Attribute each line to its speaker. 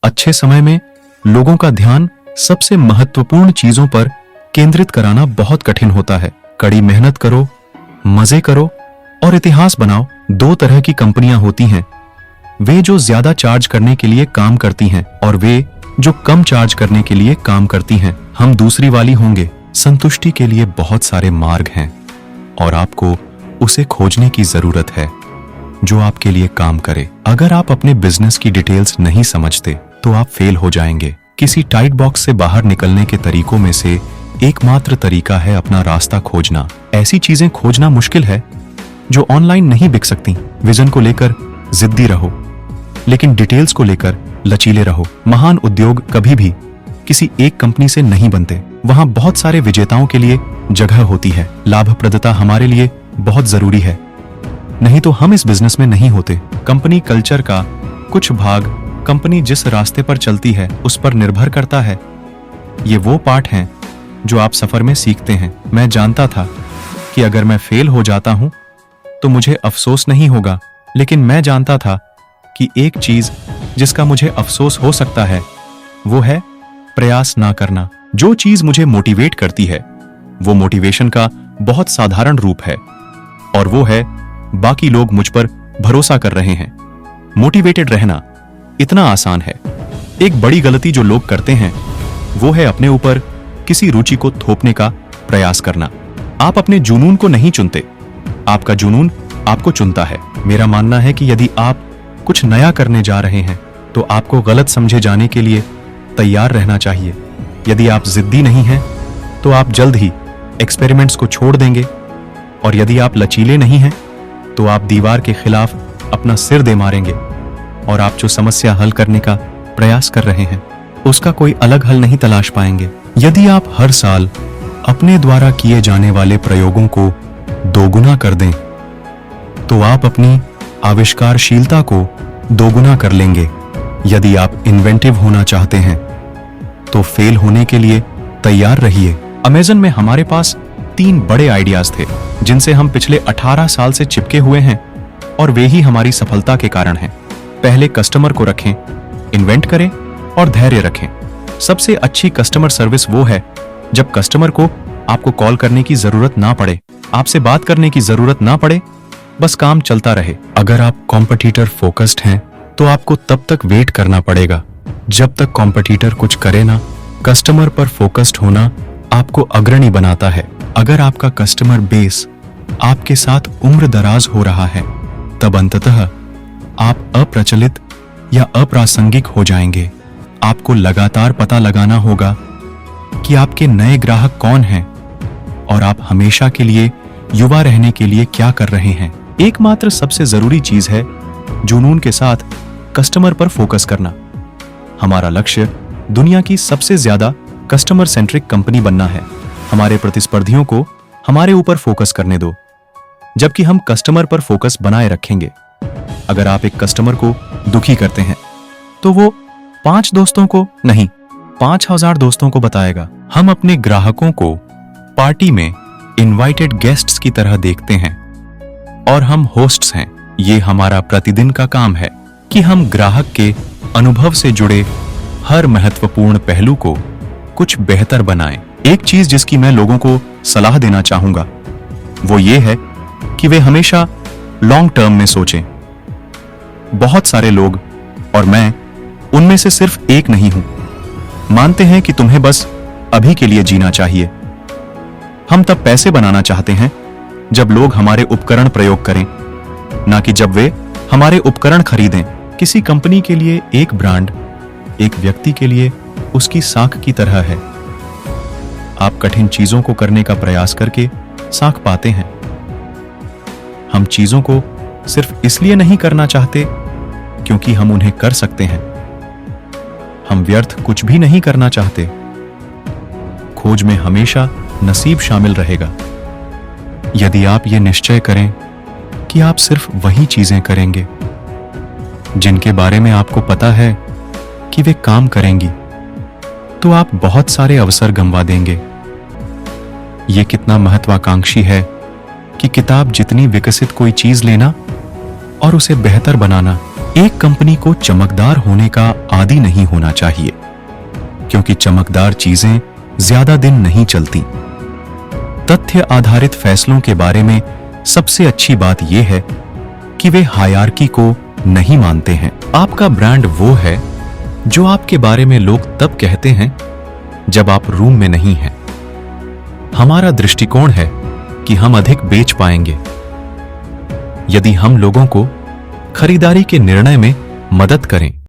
Speaker 1: अच्छे समय में लोगों का ध्यान सबसे महत्वपूर्ण चीजों पर केंद्रित कराना बहुत कठिन होता है। कड़ी मेहनत करो, मजे करो और इतिहास बनाओ। दो तरह की कंपनियां होती हैं, वे जो ज्यादा चार्ज करने के लिए काम करती हैं और वे जो कम चार्ज करने के लिए काम करती हैं। हम दूसरी वाली होंगे। संतुष्टि के लिए बहुत सारे मार्ग हैं और आपको उसे खोजने की जरूरत है जो आपके लिए काम करे। अगर आप अपने बिजनेस की डिटेल्स नहीं समझते तो आप फेल हो जाएंगे। किसी टाइट बॉक्स से बाहर निकलने के तरीकों में से एकमात्र तरीका है अपना रास्ता खोजना। ऐसी चीजें खोजना मुश्किल है जो ऑनलाइन नहीं बिक सकती। विजन को लेकर जिद्दी रहो, लेकिन डिटेल्स को लेकर लचीले रहो। महान उद्योग कभी भी किसी एक कंपनी से नहीं बनते। वहां बहुत सारे विजेताओं के लिए जगह होती है। लाभप्रदता हमारे लिए बहुत जरूरी है, नहीं तो हम इस बिजनेस में नहीं होते। कंपनी कल्चर का कुछ भाग कंपनी जिस रास्ते पर चलती है उस पर निर्भर करता है। ये वो पाठ हैं जो आप सफर में सीखते हैं। मैं जानता था कि अगर मैं फेल हो जाता हूं तो मुझे अफसोस नहीं होगा, लेकिन मैं जानता था कि एक चीज जिसका मुझे अफसोस हो सकता है वो है प्रयास ना करना। जो चीज मुझे मोटिवेट करती है वो मोटिवेशन का बहुत साधारण रूप है और वो है बाकी लोग मुझ पर भरोसा कर रहे हैं। मोटिवेटेड रहना इतना आसान है। एक बड़ी गलती जो लोग करते हैं वो है अपने ऊपर किसी रुचि को थोपने का प्रयास करना। आप अपने जुनून को नहीं चुनते, आपका जुनून आपको चुनता है। मेरा मानना है कि यदि आप कुछ नया करने जा रहे हैं तो आपको गलत समझे जाने के लिए तैयार रहना चाहिए। यदि आप जिद्दी नहीं हैं तो आप जल्द ही एक्सपेरिमेंट्स को छोड़ देंगे, और यदि आप लचीले नहीं हैं तो आप दीवार के खिलाफ अपना सिर दे मारेंगे और आप जो समस्या हल करने का प्रयास कर रहे हैं उसका कोई अलग हल नहीं तलाश पाएंगे। यदि आप हर साल अपने द्वारा किए जाने वाले प्रयोगों को दोगुना कर दें तो आप अपनी आविष्कारशीलता को दोगुना कर लेंगे। यदि आप इन्वेंटिव होना चाहते हैं तो फेल होने के लिए तैयार रहिए। अमेज़न में हमारे पास 3 बड़े आइडियाज थे जिनसे हम पिछले 18 साल से चिपके हुए हैं और वे ही हमारी सफलता के कारण हैं। पहले कस्टमर को रखें, इन्वेंट करें और धैर्य रखें। सबसे अच्छी कस्टमर सर्विस वो है जब कस्टमर को आपको कॉल करने की जरूरत ना पड़े, आपसे बात करने की जरूरत ना पड़े, बस काम चलता रहे। अगर आप कॉम्पिटिटर फोकस्ड हैं तो आपको तब तक वेट करना पड़ेगा जब तक कॉम्पिटिटर कुछ करे ना। कस्टमर पर फोकस्ड होना आपको अग्रणी बनाता है। अगर आपका कस्टमर बेस आपके साथ उम्र दराज हो रहा है तब अंततः आप अप्रचलित या अप्रासंगिक हो जाएंगे। आपको लगातार पता लगाना होगा कि आपके नए ग्राहक कौन हैं और आप हमेशा के लिए युवा रहने के लिए क्या कर रहे हैं। एकमात्र सबसे जरूरी चीज है जुनून के साथ कस्टमर पर फोकस करना। हमारा लक्ष्य दुनिया की सबसे ज्यादा कस्टमर सेंट्रिक कंपनी बनना है। हमारे प्रतिस्पर्धियों को हमारे ऊपर फोकस करने दो, जबकि हम कस्टमर पर फोकस बनाए रखेंगे। अगर आप एक कस्टमर को दुखी करते हैं तो वो 5 दोस्तों को नहीं 5000 दोस्तों को बताएगा। हम अपने ग्राहकों को पार्टी में इनवाइटेड गेस्ट्स की तरह देखते हैं और हम होस्ट्स हैं। ये हमारा प्रतिदिन का काम है कि हम ग्राहक के अनुभव से जुड़े हर महत्वपूर्ण पहलू को कुछ बेहतर बनाएं। एक चीज जिसकी मैं लोगों को सलाह देना चाहूंगा वो ये है कि वे हमेशा लॉन्ग टर्म में सोचें। बहुत सारे लोग, और मैं उनमें से सिर्फ एक नहीं हूं, मानते हैं कि तुम्हें बस अभी के लिए जीना चाहिए। हम तब पैसे बनाना चाहते हैं जब लोग हमारे उपकरण प्रयोग करें, ना कि जब वे हमारे उपकरण खरीदें। किसी कंपनी के लिए एक ब्रांड एक व्यक्ति के लिए उसकी साख की तरह है। आप कठिन चीजों को करने का प्रयास करके साख पाते हैं। हम चीजों को सिर्फ इसलिए नहीं करना चाहते क्योंकि हम उन्हें कर सकते हैं। हम व्यर्थ कुछ भी नहीं करना चाहते। खोज में हमेशा नसीब शामिल रहेगा। यदि आप ये निश्चय करें कि आप सिर्फ वही चीजें करेंगे जिनके बारे में आपको पता है कि वे काम करेंगी, तो आप बहुत सारे अवसर गंवा देंगे। ये कितना महत्वाकांक्षी है कि किताब जितनी विकसित कोई चीज लेना और उसे बेहतर बनाना एक कंपनी को चमकदार होने का आदी नहीं होना चाहिए, क्योंकि चमकदार चीजें ज्यादा दिन नहीं चलती। तथ्य आधारित फैसलों के बारे में सबसे अच्छी बात यह है कि वे हायरार्की को नहीं मानते हैं। आपका ब्रांड वो है जो आपके बारे में लोग तब कहते हैं जब आप रूम में नहीं हैं। हमारा दृष्टिकोण है कि हम अधिक बेच पाएंगे यदि हम लोगों को खरीदारी के निर्णय में मदद करें।